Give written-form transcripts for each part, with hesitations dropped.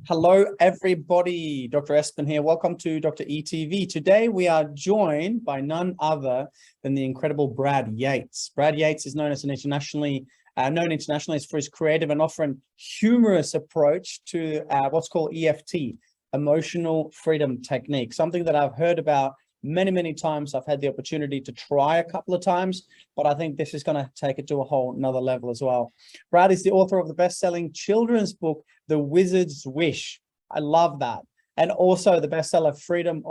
Hello, everybody. Dr. Espen here. Welcome to Dr. ETV. Today, we are joined by none other than the incredible Brad Yates. Brad Yates is known as internationally for his creative and often humorous approach to what's called EFT, emotional freedom technique, something that I've heard about many times. I've had the opportunity to try a couple of times, but I think this is going to take it to a whole nother level as well. Brad is the author of the best-selling children's book, The Wizard's Wish. I love that. And also the bestseller Freedom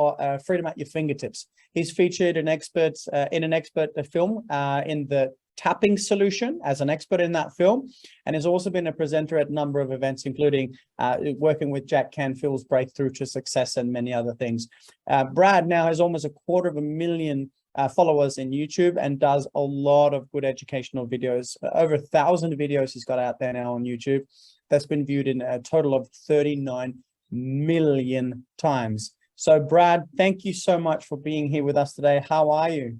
at Your Fingertips. He's featured in an expert film in the tapping solution as an expert in that film, and has also been a presenter at a number of events, including working with Canfield's Breakthrough to Success and many other things. Brad now has almost 250,000 followers in YouTube and does a lot of good educational videos. Over 1,000 videos he's got out there now on YouTube. That's been viewed in a total of 39 million times. So Brad, thank you so much for being here with us today. How are you?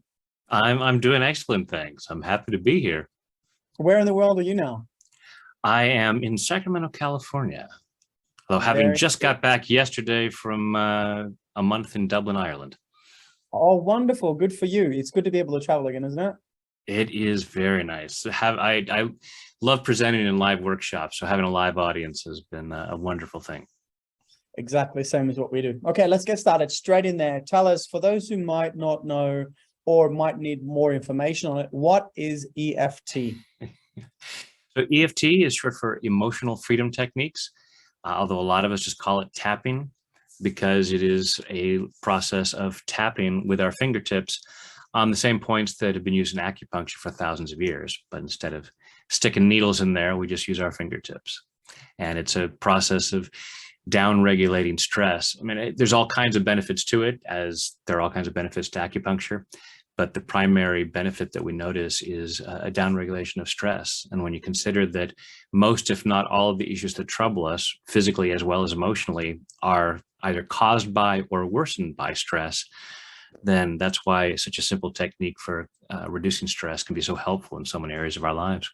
I'm doing excellent, thanks. I'm happy to be here. Where in the world are you now? I am in Sacramento, California. Although having just got back yesterday from a month in Dublin, Ireland. Oh, wonderful. Good for you. It's good to be able to travel again, isn't it? It is very nice. I love presenting in live workshops, so having a live audience has been a wonderful thing. Exactly, same as what we do. Okay, let's get started straight in there. Tell us, for those who might not know or might need more information on it, what is EFT? So EFT is short for emotional freedom techniques, although a lot of us just call it tapping because it is a process of tapping with our fingertips on the same points that have been used in acupuncture for thousands of years. But instead of sticking needles in there, we just use our fingertips. And it's a process of down-regulating stress. I mean, there's all kinds of benefits to it, as there are all kinds of benefits to acupuncture. But the primary benefit that we notice is a downregulation of stress. And when you consider that most, if not all, of the issues that trouble us physically as well as emotionally are either caused by or worsened by stress, then that's why such a simple technique for reducing stress can be so helpful in so many areas of our lives.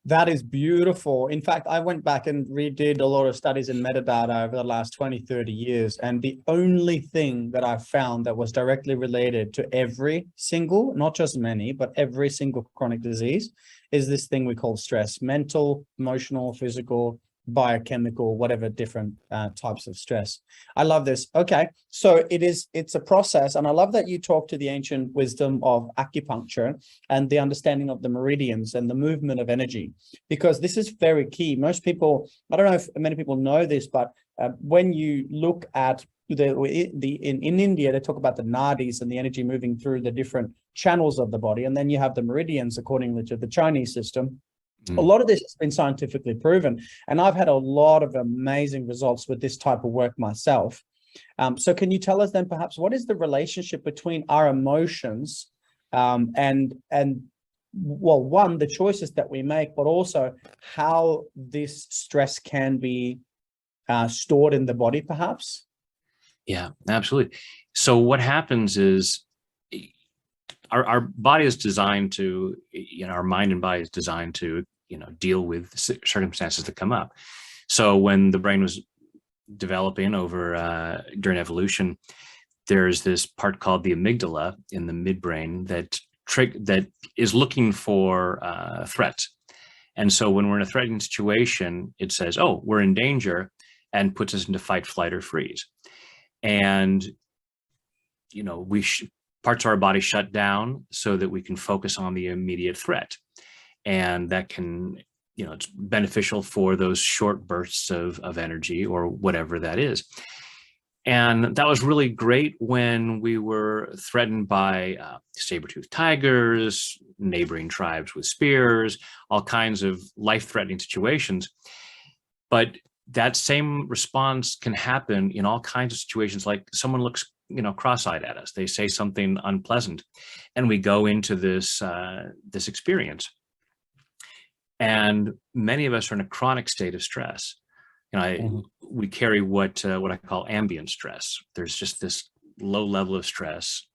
That is beautiful. In fact, I went back and redid a lot of studies in metadata over the last 20-30 years. And the only thing that I found that was directly related to every single, not just many, but every single chronic disease is this thing we call stress: mental, emotional, physical, biochemical, whatever different types of stress. I love this. Okay, so it's a process, and I love that you talk to the ancient wisdom of acupuncture and the understanding of the meridians and the movement of energy, because this is very key. Most people, I don't know if many people know this, but when you look at in India, they talk about the nadis and the energy moving through the different channels of the body, and then you have the meridians according to the Chinese system. A lot of this has been scientifically proven, and I've had a lot of amazing results with this type of work myself. So can you tell us then perhaps what is the relationship between our emotions and well, one, the choices that we make, but also how this stress can be stored in the body perhaps? Yeah, absolutely. So what happens is our body is designed to, our mind and body is designed to, deal with circumstances that come up. So when the brain was developing during evolution, there's this part called the amygdala in the midbrain that is looking for threat. And so when we're in a threatening situation, it says, oh, we're in danger, and puts us into fight, flight, or freeze. And, parts of our body shut down so that we can focus on the immediate threat. And that can, it's beneficial for those short bursts of energy or whatever that is. And that was really great when we were threatened by saber-toothed tigers, neighboring tribes with spears, all kinds of life-threatening situations. But that same response can happen in all kinds of situations, like someone looks cross-eyed at us. They say something unpleasant, and we go into this experience. And many of us are in a chronic state of stress. We carry what I call ambient stress. There's just this low level of stress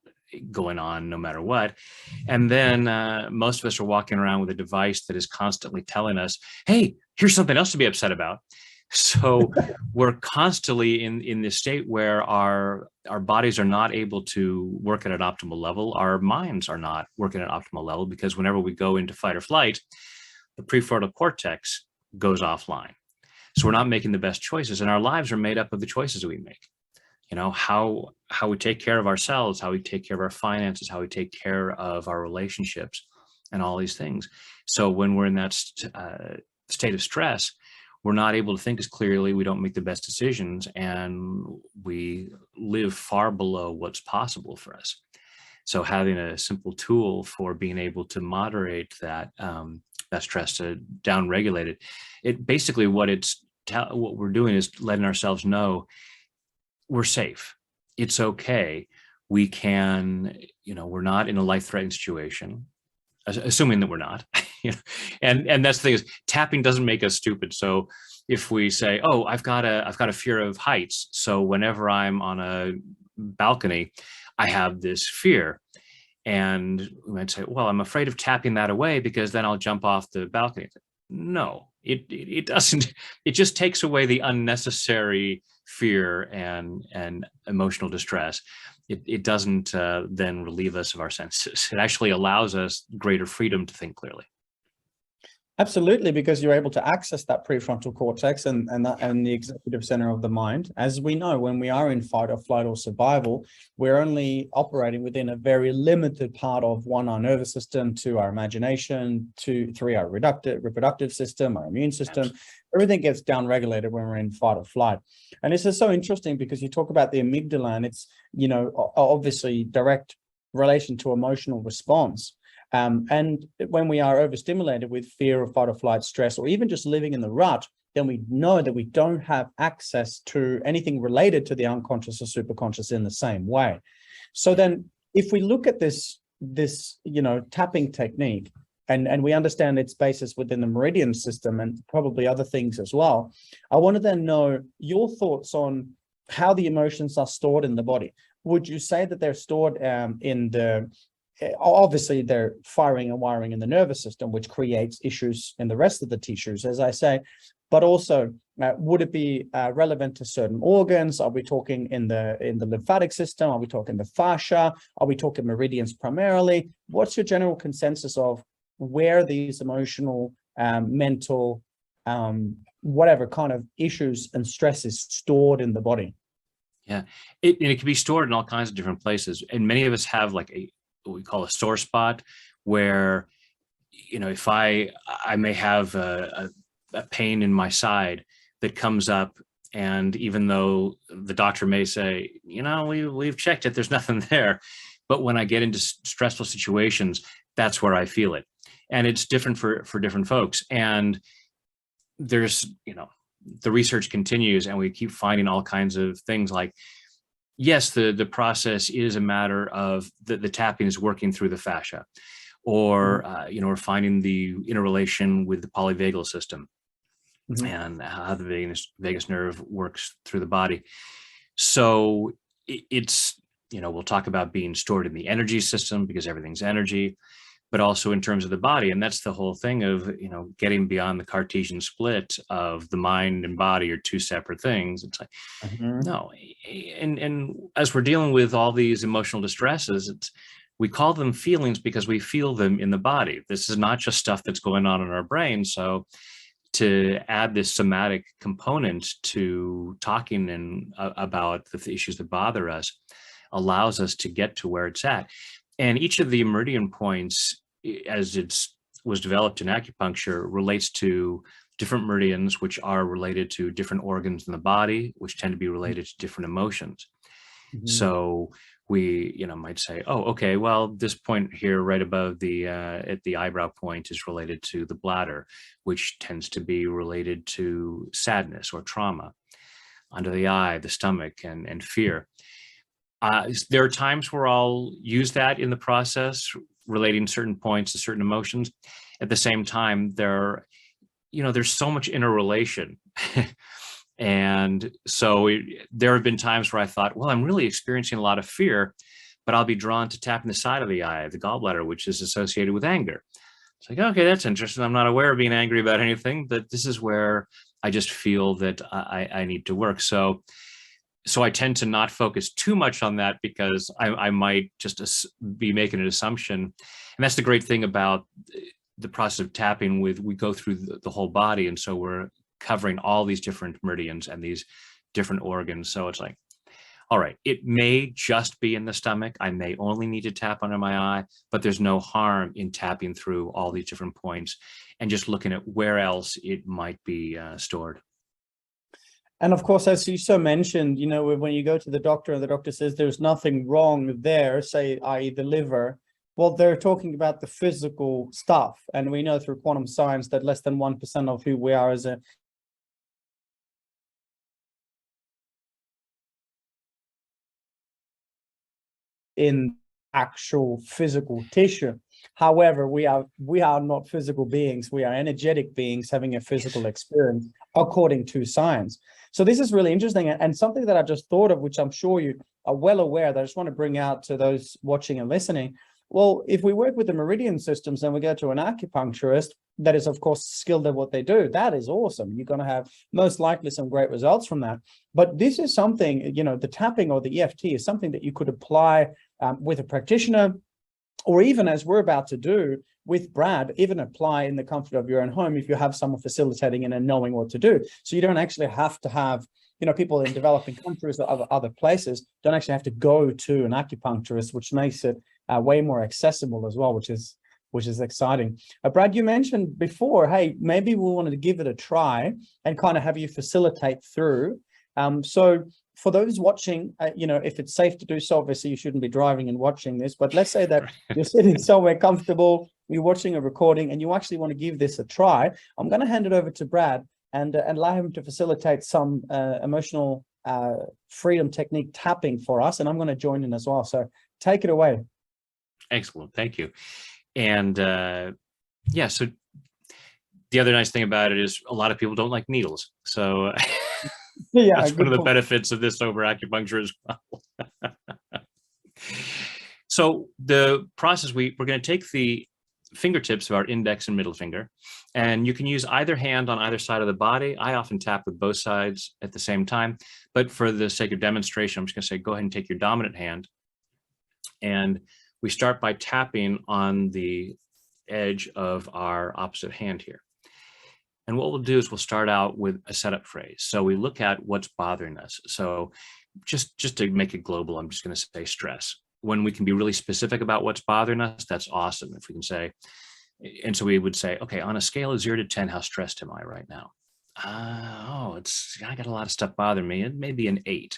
going on no matter what. And then most of us are walking around with a device that is constantly telling us, hey, here's something else to be upset about. So we're constantly in this state where our bodies are not able to work at an optimal level. Our minds are not working at an optimal level, because whenever we go into fight or flight, the prefrontal cortex goes offline. So we're not making the best choices, and our lives are made up of the choices we make. How we take care of ourselves, how we take care of our finances, how we take care of our relationships, and all these things. So when we're in that state of stress, we're not able to think as clearly, we don't make the best decisions, and we live far below what's possible for us. So having a simple tool for being able to moderate that stress, to down-regulate it basically what we're doing is letting ourselves know we're safe. It's okay. We can, we're not in a life-threatening situation, assuming that we're not. And that's the thing, is tapping doesn't make us stupid. So if we say, oh, I've got a fear of heights, so whenever I'm on a balcony, I have this fear. And we might say, well, I'm afraid of tapping that away because then I'll jump off the balcony. No, it doesn't. It just takes away the unnecessary fear and emotional distress. It doesn't then relieve us of our senses. It actually allows us greater freedom to think clearly. Absolutely, because you're able to access that prefrontal cortex and the executive center of the mind. As we know, when we are in fight or flight or survival, we're only operating within a very limited part of, one, our nervous system, two, our imagination, three, our reproductive system, our immune system. Everything gets down-regulated when we're in fight or flight. And this is so interesting because you talk about the amygdala, and it's, obviously direct relation to emotional response. And when we are overstimulated with fear of fight or flight, stress, or even just living in the rut, then we know that we don't have access to anything related to the unconscious or superconscious in the same way. So then if we look at this tapping technique, and we understand its basis within the meridian system and probably other things as well, I want to then know your thoughts on how the emotions are stored in the body. Would you say that they're stored obviously they're firing and wiring in the nervous system, which creates issues in the rest of the tissues, as I say, but also would it be relevant to certain organs? Are we talking in the lymphatic system? Are we talking the fascia? Are we talking meridians primarily? What's your general consensus of where these emotional, mental, whatever kind of issues and stress is stored in the body? Yeah, it can be stored in all kinds of different places, and many of us have like what we call a sore spot, where if I may have a pain in my side that comes up, and even though the doctor may say, we've checked it, there's nothing there, but when I get into stressful situations, that's where I feel it. And it's different for different folks. And there's the research continues, and we keep finding all kinds of things like, yes, the process is a matter of the tapping is working through the fascia, or we're finding the interrelation with the polyvagal system, and how the vagus nerve works through the body. So it's we'll talk about being stored in the energy system, because everything's energy, but also in terms of the body. And that's the whole thing of, getting beyond the Cartesian split of the mind and body are two separate things. It's like, no. And as we're dealing with all these emotional distresses, we call them feelings because we feel them in the body. This is not just stuff that's going on in our brain. So to add this somatic component to talking about the issues that bother us allows us to get to where it's at. And each of the meridian points, as it was developed in acupuncture, relates to different meridians, which are related to different organs in the body, which tend to be related to different emotions. So we, might say, oh, okay, well, this point here right above at the eyebrow point is related to the bladder, which tends to be related to sadness or trauma. Under the eye, the stomach, and fear. There are times where I'll use that in the process, relating certain points to certain emotions. At the same time, there's so much interrelation. And so there have been times where I thought, well, I'm really experiencing a lot of fear, but I'll be drawn to tapping the side of the eye, the gallbladder, which is associated with anger. It's like, okay, that's interesting. I'm not aware of being angry about anything, but this is where I just feel that I need to work. So I tend to not focus too much on that, because I might just be making an assumption. And that's the great thing about the process of tapping. We go through the whole body, and so we're covering all these different meridians and these different organs. So it's like, all right, it may just be in the stomach. I may only need to tap under my eye, but there's no harm in tapping through all these different points and just looking at where else it might be stored. And of course, as you so mentioned, when you go to the doctor and the doctor says there's nothing wrong there, say, i.e. the liver, well, they're talking about the physical stuff. And we know through quantum science that less than 1% of who we are as a in actual physical tissue. However, we are not physical beings. We are energetic beings having a physical experience according to science. So this is really interesting, and something that I just thought of, which I'm sure you are well aware, that I just want to bring out to those watching and listening. Well, if we work with the meridian systems and we go to an acupuncturist that is, of course, skilled at what they do, that is awesome. You're going to have most likely some great results from that. But this is something, the tapping or the EFT is something that you could apply with a practitioner, or even, as we're about to do with Brad, even apply in the comfort of your own home if you have someone facilitating and knowing what to do. So you don't actually have to have, people in developing countries or other places don't actually have to go to an acupuncturist, which makes it way more accessible as well, which is exciting. Brad, you mentioned before, hey, maybe we wanted to give it a try and kind of have you facilitate through. So for those watching, if it's safe to do so, obviously you shouldn't be driving and watching this, but let's say that you're sitting somewhere comfortable, you're watching a recording, and you actually want to give this a try. I'm going to hand it over to Brad and allow him to facilitate some emotional freedom technique tapping for us, and I'm going to join in as well. So take it away. Excellent. Thank you. And yeah, so the other nice thing about it is a lot of people don't like needles. So yeah, that's one of the benefits of this over acupuncture as well. So the process, we're going to take the fingertips of our index and middle finger, and you can use either hand on either side of the body. I often tap with both sides at the same time, but for the sake of demonstration, I'm just going to say, go ahead and take your dominant hand. And we start by tapping on the edge of our opposite hand here. And what we'll do is we'll start out with a setup phrase. So we look at what's bothering us. So just to make it global, I'm just going to say stress. When we can be really specific about what's bothering us, that's awesome. If we can say, and so we would say, okay, on a scale of 0 to 10, how stressed am I right now? I got a lot of stuff bothering me. It may be an 8.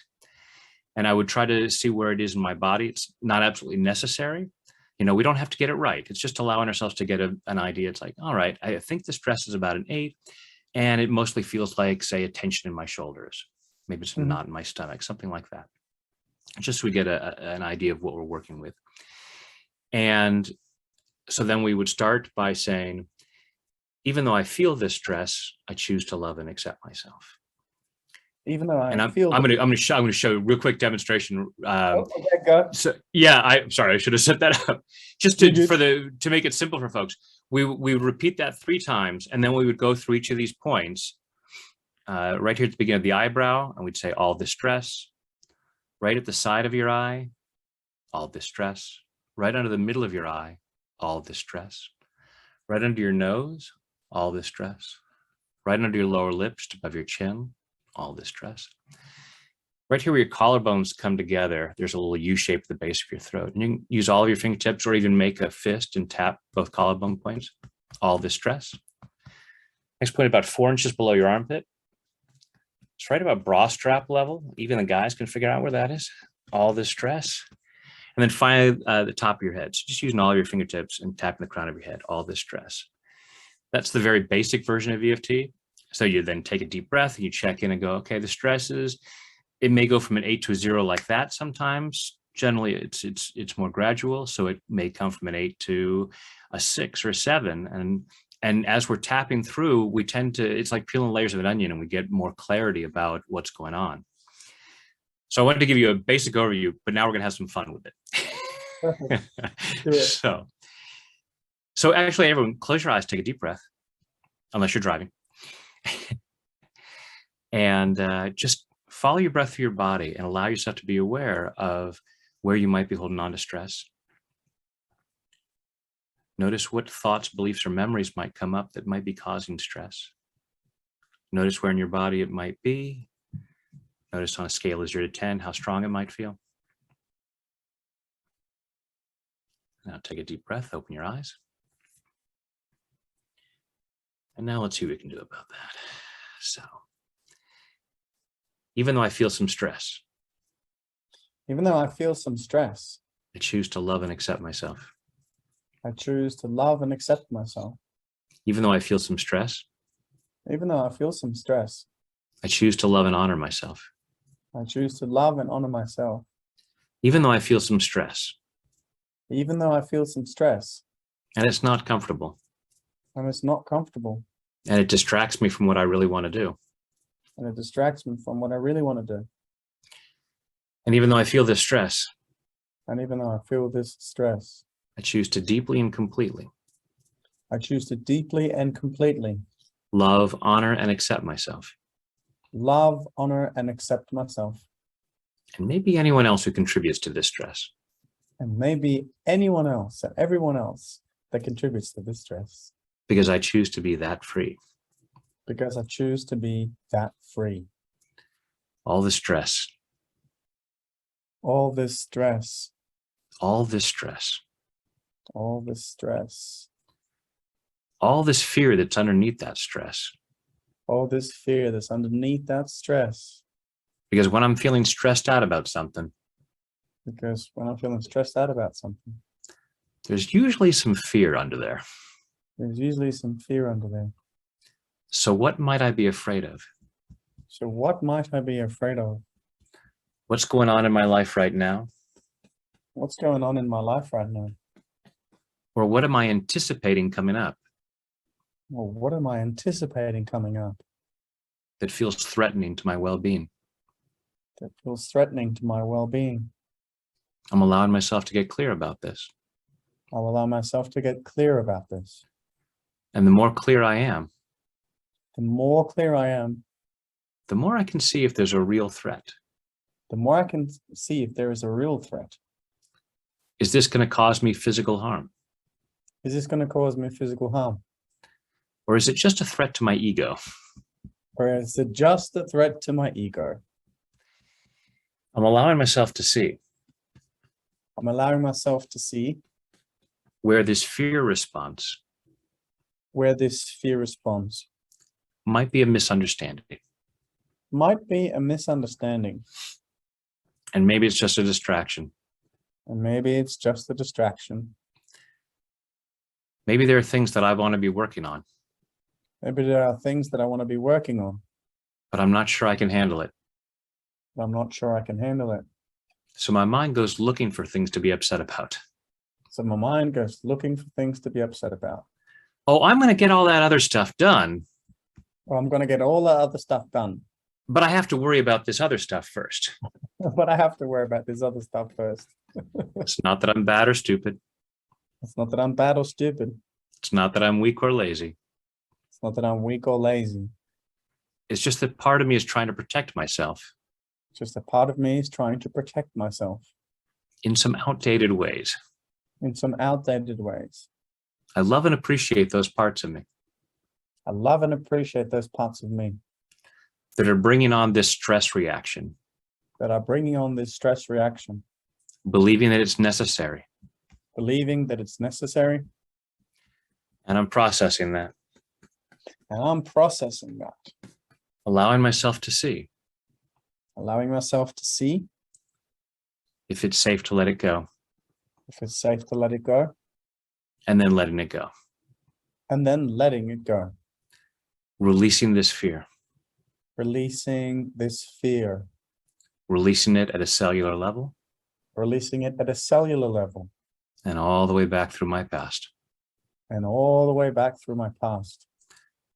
And I would try to see where it is in my body. It's not absolutely necessary. We don't have to get it right. It's just allowing ourselves to get an idea. It's like, all right, I think the stress is about an 8, and it mostly feels like, say, a tension in my shoulders. Maybe it's a knot in my stomach, something like that. Just so we get an idea of what we're working with. And so then we would start by saying, even though I feel this stress, I choose to love and accept myself. Even though I'm going to show a real quick demonstration. Okay, go. So yeah, I'm sorry, I should have set that up. Just to make it simple for folks, we would repeat that 3 times, and then we would go through each of these points. Right here at the beginning of the eyebrow, and we'd say all this stress. Right at the side of your eye, all this stress. Right under the middle of your eye, all this stress. Right under your nose, all this stress. Right under your lower lip, just above your chin, all this stress. Right here where your collarbones come together, there's a little U shape at the base of your throat. And you can use all of your fingertips or even make a fist and tap both collarbone points. All this stress. Next point, about 4 inches below your armpit. It's right about bra strap level. Even the guys can figure out where that is. All this stress. And then finally, the top of your head. So just using all of your fingertips and tapping the crown of your head, all this stress. That's the very basic version of EFT. So you then take a deep breath and you check in and go, okay, the stresses, it may go from an 8 to a 0 like that sometimes. Generally, it's more gradual. So it may come from an 8 to a 6 or a 7. And as we're tapping through, we tend to, it's like peeling layers of an onion, and we get more clarity about what's going on. So I wanted to give you a basic overview, but now we're going to have some fun with it. So actually, everyone, close your eyes, take a deep breath, unless you're driving. And just follow your breath through your body and allow yourself to be aware of where you might be holding on to stress. Notice what thoughts, beliefs, or memories might come up that might be causing stress. Notice where in your body it might be. Notice on a scale of 0 to 10 how strong it might feel. Now take a deep breath, open your eyes. And now let's see what we can do about that. So, even though I feel some stress, I choose to love and accept myself. I choose to love and accept myself. Even though I feel some stress, I choose to love and honor myself. I choose to love and honor myself. Even though I feel some stress, and it's not comfortable, and it's not comfortable, and it distracts me from what I really want to do. and it distracts me from what I really want to do. And even though I feel this stress, I choose to deeply and completely love, honor, and accept myself. honor, and accept myself. And maybe anyone else who contributes to this stress. And maybe anyone else and everyone else that contributes to this stress. Because I choose to be that free. Because I choose to be that free. All the stress. All this stress. All this stress. All this stress. All this fear that's underneath that stress. All this fear that's underneath that stress. Because when I'm feeling stressed out about something, there's usually some fear under there. So what might I be afraid of? What's going on in my life right now? Or what am I anticipating coming up? That feels threatening to my well-being. I'm allowing myself to get clear about this. And the more clear I am, the more I can see if there's a real threat. Is this going to cause me physical harm? Or is it just a threat to my ego? I'm allowing myself to see where this fear response might be a misunderstanding. And maybe it's just a distraction. Maybe there are things that I want to be working on. But I'm not sure I can handle it. So my mind goes looking for things to be upset about. Oh, I'm going to get all that other stuff done. But I have to worry about this other stuff first. It's not that I'm bad or stupid. It's not that I'm weak or lazy. It's just that part of me is trying to protect myself. In some outdated ways. I love and appreciate those parts of me. That are bringing on this stress reaction. Believing that it's necessary. And I'm processing that. Allowing myself to see. If it's safe to let it go. And then letting it go. Releasing this fear. Releasing it at a cellular level. And all the way back through my past.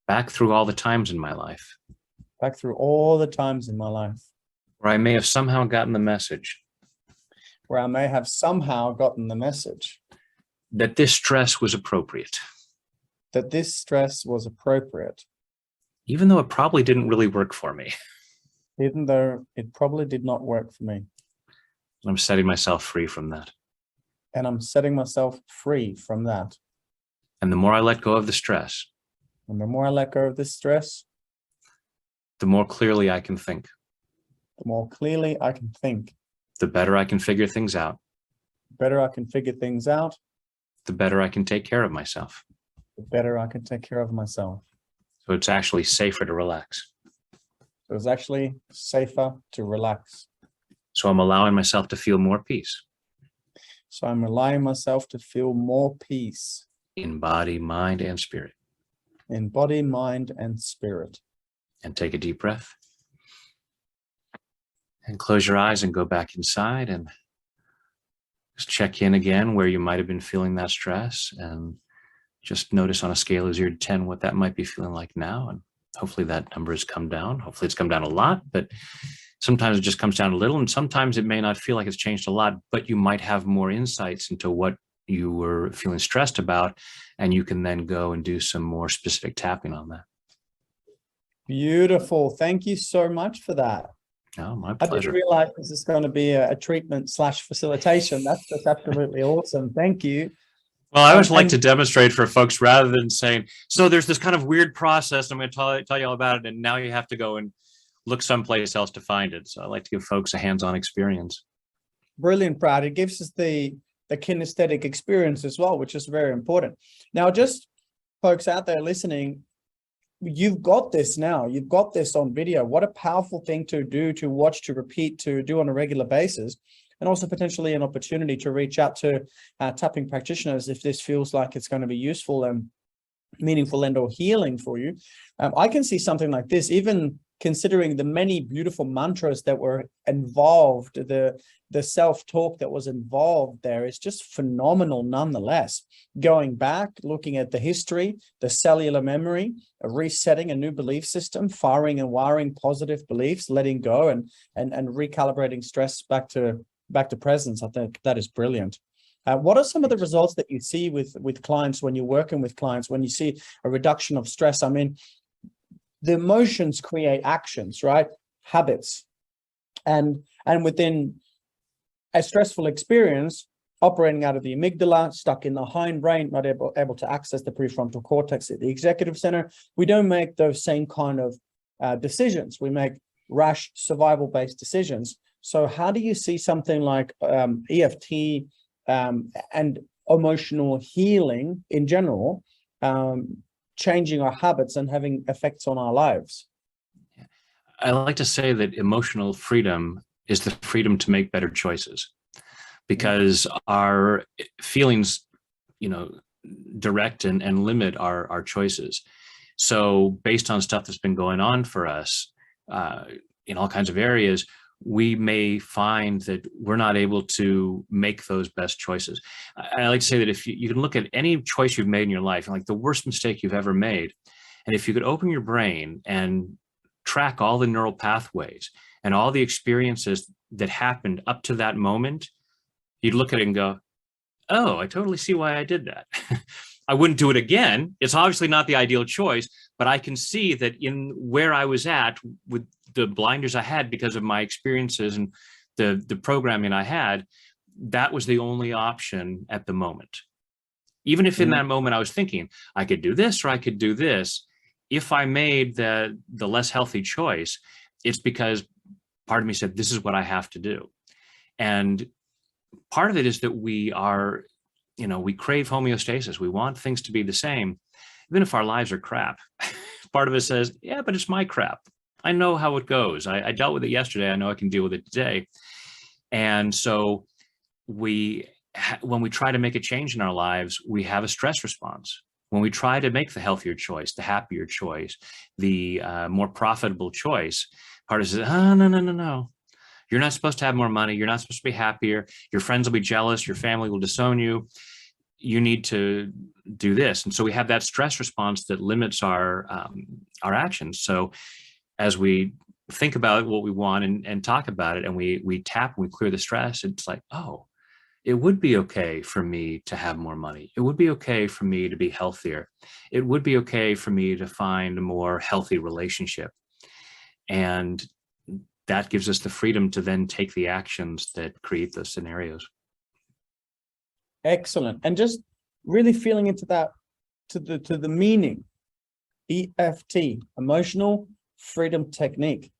Back through all the times in my life. Where I may have somehow gotten the message. That this stress was appropriate. even though it probably didn't really work for me. Even though it probably did not work for me. I'm setting myself free from that. And I'm setting myself free from that. And the more I let go of the stress, And the more I let go of this stress, the more clearly I can think. the more clearly I can think. The better I can figure things out. The better I can figure things out. The better I can take care of myself. The better I can take care of myself. So it's actually safer to relax. So it's actually safer to relax. So I'm allowing myself to feel more peace. So I'm allowing myself to feel more peace. In body, mind, and spirit. In body, mind, and spirit. And take a deep breath. And close your eyes and go back inside and just check in again where you might have been feeling that stress, and just notice on a scale of 0 to 10 what that might be feeling like now. And hopefully that number has come down. Hopefully it's come down a lot, but sometimes it just comes down a little, and sometimes it may not feel like it's changed a lot, but you might have more insights into what you were feeling stressed about, and you can then go and do some more specific tapping on that. Beautiful. Thank you so much for that. Oh, my I pleasure. didn't realize this is going to be a treatment / facilitation. That's just absolutely awesome. Thank you. Well, I always like to demonstrate for folks rather than saying, so there's this kind of weird process, I'm going to tell you all about it, and now you have to go and look someplace else to find it. So I like to give folks a hands-on experience. Brilliant, Brad. It gives us the kinesthetic experience as well, which is very important. Now, just folks out there listening, you've got this now. You've got this on video. What a powerful thing to do, to watch, to repeat, to do on a regular basis, and also potentially an opportunity to reach out to tapping practitioners if this feels like it's going to be useful and meaningful and or healing for you. I can see something like this, even considering the many beautiful mantras that were involved, the self-talk that was involved there is just phenomenal nonetheless. Going back, looking at the history, the cellular memory, resetting a new belief system, firing and wiring positive beliefs, letting go and recalibrating stress back to presence. I think that is brilliant. What are some of the results that you see with clients when you're working with clients, when you see a reduction of stress? I mean, the emotions create actions, right? Habits. And within a stressful experience, operating out of the amygdala, stuck in the hindbrain, not able to access the prefrontal cortex at the executive center, we don't make those same kind of decisions. We make rash, survival-based decisions. So how do you see something like EFT and emotional healing in general changing our habits and having effects on our lives? I like to say that emotional freedom is the freedom to make better choices, because our feelings, direct and limit our choices. So based on stuff that's been going on for us in all kinds of areas, we may find that we're not able to make those best choices. I like to say that if you can look at any choice you've made in your life, like the worst mistake you've ever made, and if you could open your brain and track all the neural pathways and all the experiences that happened up to that moment, you'd look at it and go, oh, I totally see why I did that. I wouldn't do it again. It's obviously not the ideal choice, but I can see that in where I was at with the blinders I had because of my experiences and the programming I had, that was the only option at the moment. Even if in that moment I was thinking I could do this or I could do this, if I made the less healthy choice, it's because part of me said, this is what I have to do. And part of it is that we are, we crave homeostasis. We want things to be the same, even if our lives are crap. Part of it says, yeah, but it's my crap. I know how it goes. I dealt with it yesterday. I know I can deal with it today. And so when we try to make a change in our lives, we have a stress response. When we try to make the healthier choice, the happier choice, the more profitable choice, part of it says, oh, no. You're not supposed to have more money. You're not supposed to be happier. Your friends will be jealous. Your family will disown you. You need to do this. And so we have that stress response that limits our actions. So as we think about what we want and talk about it, and we tap and we clear the stress, it's like, oh, It would be okay for me to have more money. It would be okay for me to be healthier. It would be okay for me to find a more healthy relationship. And that gives us the freedom to then take the actions that create those scenarios. Excellent. And just really feeling into that, to the meaning, EFT, emotional freedom technique.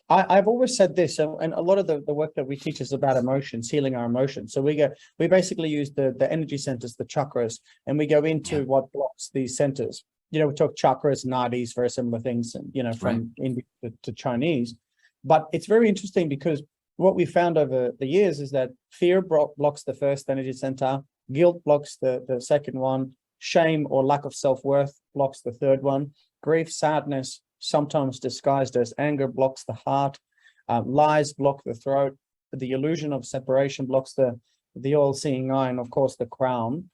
I've always said this, and a lot of the work that we teach is about emotions, healing our emotions. So we basically use the energy centers, the chakras, and we go into what blocks these centers. You know, we talk chakras, nadis, very similar things, and you know, from Indian to Chinese. But it's very interesting because what we found over the years is that fear blocks the first energy center, guilt blocks the second one, shame or lack of self-worth blocks the third one, grief, sadness, sometimes disguised as anger, blocks the heart, lies block the throat, the illusion of separation blocks the all-seeing eye, and of course the crown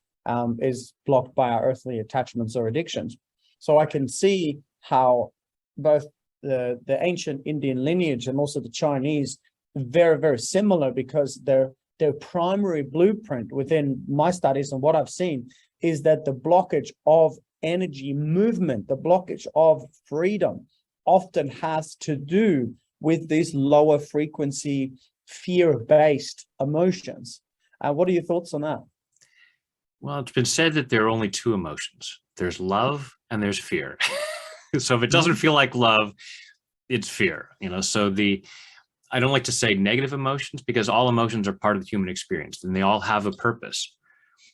is blocked by our earthly attachments or addictions. So I can see how both the ancient Indian lineage and also the Chinese very, very similar, because their primary blueprint within my studies and what I've seen is that the blockage of energy movement, the blockage of freedom, often has to do with these lower frequency fear-based emotions. What are your thoughts on that? Well, it's been said that there are only two emotions. There's love and there's fear. So if it doesn't feel like love, it's fear, you know. So I don't like to say negative emotions, because all emotions are part of the human experience and they all have a purpose.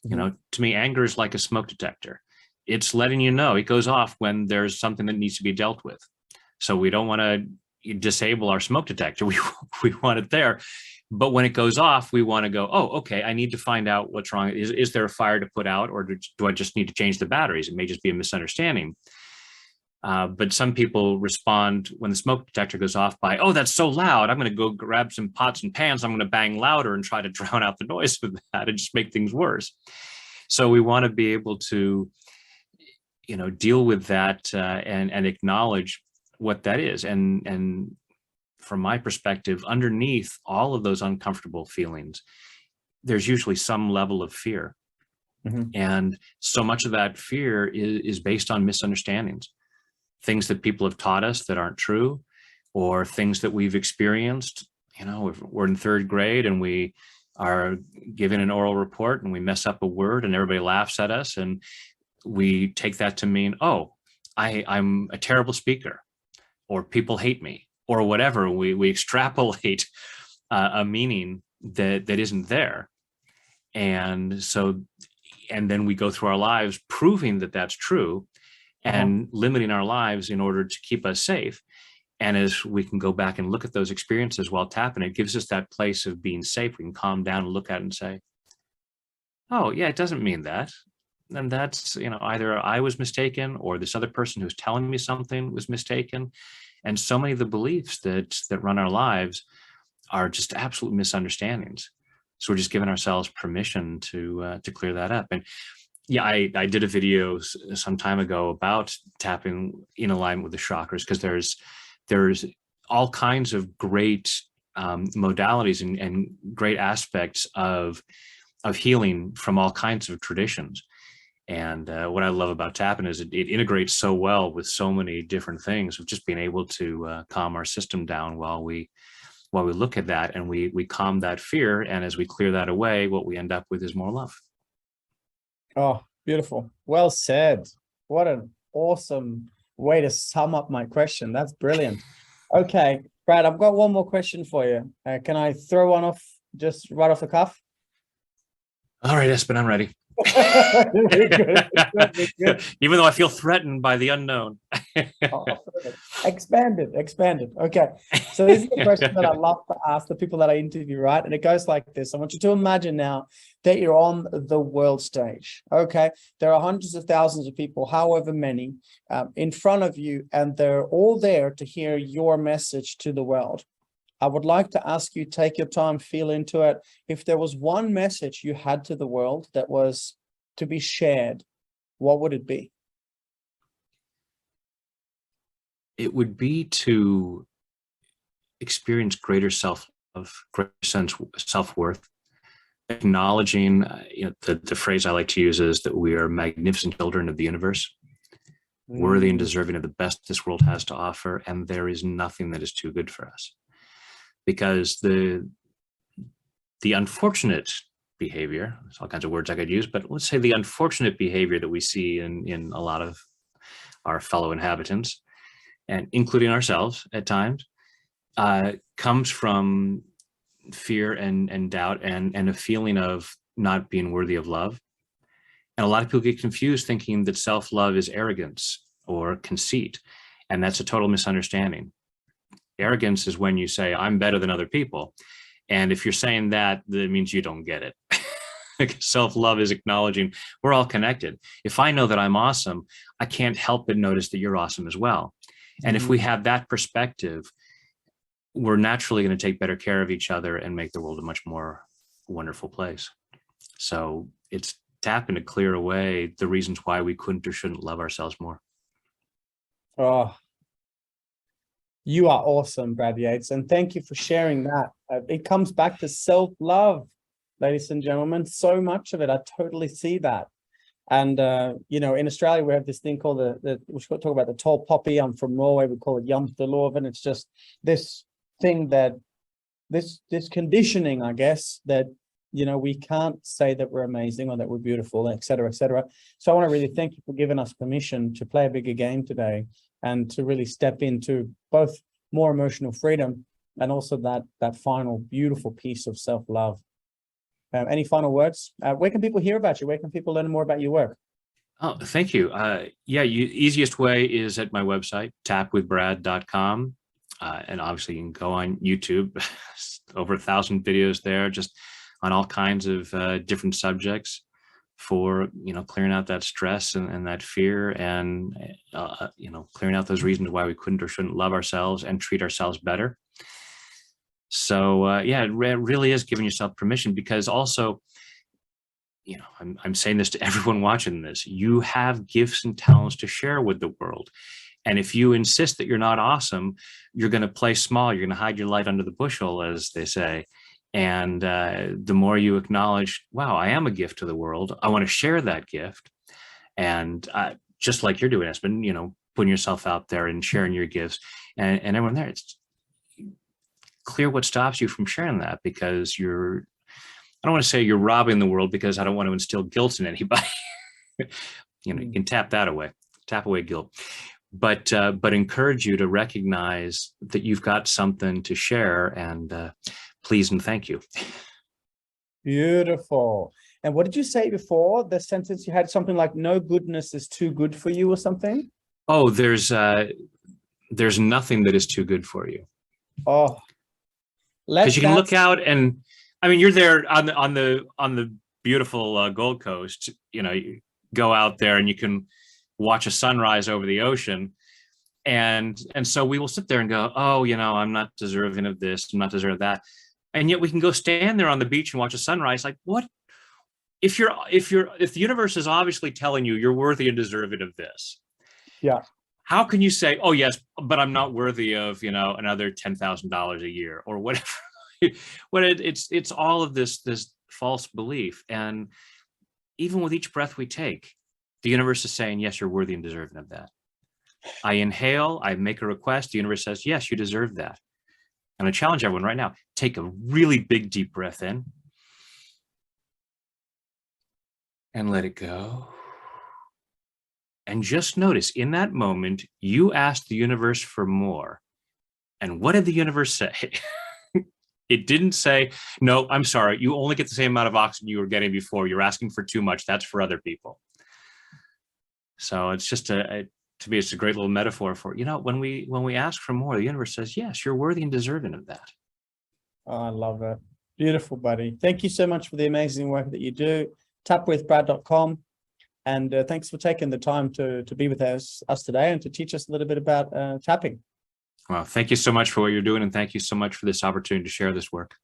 You know, to me, anger is like a smoke detector. It's letting you know, it goes off when there's something that needs to be dealt with. So we don't want to disable our smoke detector. We want it there. But when it goes off, we want to go, oh, okay, I need to find out what's wrong. Is there a fire to put out, or do I just need to change the batteries? It may just be a misunderstanding. But some people respond when the smoke detector goes off by, oh, that's so loud, I'm going to go grab some pots and pans, I'm going to bang louder and try to drown out the noise with that and just make things worse. So we want to be able to, you know, deal with that and acknowledge what that is. And from my perspective, underneath all of those uncomfortable feelings, there's usually some level of fear. And so much of that fear is based on misunderstandings. Things that people have taught us that aren't true, or things that we've experienced. You know, we're in third grade and we are given an oral report and we mess up a word and everybody laughs at us, and we take that to mean, oh, I'm a terrible speaker, or people hate me, or whatever. We extrapolate a meaning that isn't there. And so, and then we go through our lives proving that that's true, and limiting our lives in order to keep us safe. And as we can go back and look at those experiences while tapping, it gives us that place of being safe. We can calm down and look at it and say, oh yeah, it doesn't mean that. And that's, you know, either I was mistaken or this other person who's telling me something was mistaken. And so many of the beliefs that run our lives are just absolute misunderstandings. So we're just giving ourselves permission to clear that up. And yeah, I did a video some time ago about tapping in alignment with the chakras, because there's all kinds of great modalities and great aspects of healing from all kinds of traditions. And what I love about tapping is it integrates so well with so many different things, of just being able to calm our system down while we look at that, and we calm that fear. And as we clear that away, what we end up with is more love. Oh, beautiful. Well said. What an awesome way to sum up my question. That's brilliant. Okay, Brad, I've got one more question for you. Can I throw one off just right off the cuff? All right, Espen, I'm ready. Good. Even though I feel threatened by the unknown. Expanded. Okay. So this is the question that I love to ask the people that I interview, right? And it goes like this. I want you to imagine now that you're on the world stage. Okay. There are hundreds of thousands of people, however many, in front of you, and they're all there to hear your message to the world. I would like to ask you, take your time, feel into it. If there was one message you had to the world that was to be shared, what would it be? It would be to experience greater self-love, greater sense self-worth, acknowledging, the phrase I like to use is that we are magnificent children of the universe, worthy and deserving of the best this world has to offer, and there is nothing that is too good for us. Because the unfortunate behavior, there's all kinds of words I could use, but let's say the unfortunate behavior that we see in a lot of our fellow inhabitants, and including ourselves at times, comes from fear and doubt and a feeling of not being worthy of love. And a lot of people get confused thinking that self-love is arrogance or conceit, and that's a total misunderstanding. Arrogance is when you say, I'm better than other people. And if you're saying that, that means you don't get it. Self-love is acknowledging we're all connected. If I know that I'm awesome, I can't help but notice that you're awesome as well. And if we have that perspective, we're naturally going to take better care of each other and make the world a much more wonderful place. So it's tapping to clear away the reasons why we couldn't or shouldn't love ourselves more. Oh, you are awesome, Brad Yates. And thank you for sharing that. It comes back to self-love, ladies and gentlemen. So much of it, I totally see that. And, in Australia, we have this thing called we should talk about the tall poppy. I'm from Norway. We call it Jantelov. And it's just this thing that this conditioning, I guess, that, we can't say that we're amazing or that we're beautiful, et cetera, et cetera. So I want to really thank you for giving us permission to play a bigger game today and to really step into both more emotional freedom and also that final beautiful piece of self-love. Any final words? Where can people hear about you? Where can people learn more about your work? Oh, thank you. Easiest way is at my website, tapwithbrad.com. And obviously you can go on YouTube, over 1,000 videos there, just on all kinds of different subjects for, clearing out that stress and that fear and, clearing out those reasons why we couldn't or shouldn't love ourselves and treat ourselves better. So it really is giving yourself permission, because also, I'm saying this to everyone watching this, you have gifts and talents to share with the world. And if you insist that you're not awesome, you're going to play small, you're going to hide your light under the bushel, as they say. And the more you acknowledge, wow, I am a gift to the world, I want to share that gift. And just like you're doing, Espen, putting yourself out there and sharing your gifts and everyone there, it's clear what stops you from sharing that, because I don't want to say you're robbing the world, because I don't want to instill guilt in anybody. You can tap away guilt, but encourage you to recognize that you've got something to share, and please and thank you. Beautiful. And what did you say before the sentence? You had something like, no goodness is too good for you or something? Oh, there's nothing that is too good for you. Oh, because you can look out, and I mean, you're there on the beautiful Gold Coast. You go out there and you can watch a sunrise over the ocean, and so we will sit there and go, oh, I'm not deserving of this, I'm not deserving of that, and yet we can go stand there on the beach and watch a sunrise. Like, what if the universe is obviously telling you you're worthy and deserving of this? Yeah. How can you say, oh yes, but I'm not worthy of, another $10,000 a year or whatever? When it's all of this false belief. And even with each breath we take, the universe is saying, yes, you're worthy and deserving of that. I inhale, I make a request, the universe says, yes, you deserve that. And I challenge everyone right now, take a really big, deep breath in and let it go. And just notice, in that moment, you asked the universe for more. And what did the universe say? It didn't say, no, I'm sorry, you only get the same amount of oxygen you were getting before. You're asking for too much. That's for other people. So it's just to me, it's a great little metaphor for, when we ask for more, the universe says, yes, you're worthy and deserving of that. Oh, I love it. Beautiful, buddy. Thank you so much for the amazing work that you do. Tapwithbrad.com. And thanks for taking the time to be with us today and to teach us a little bit about tapping. Well, thank you so much for what you're doing. And thank you so much for this opportunity to share this work.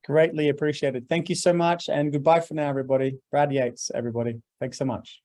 Greatly appreciated. Thank you so much. And goodbye for now, everybody. Brad Yates, everybody. Thanks so much.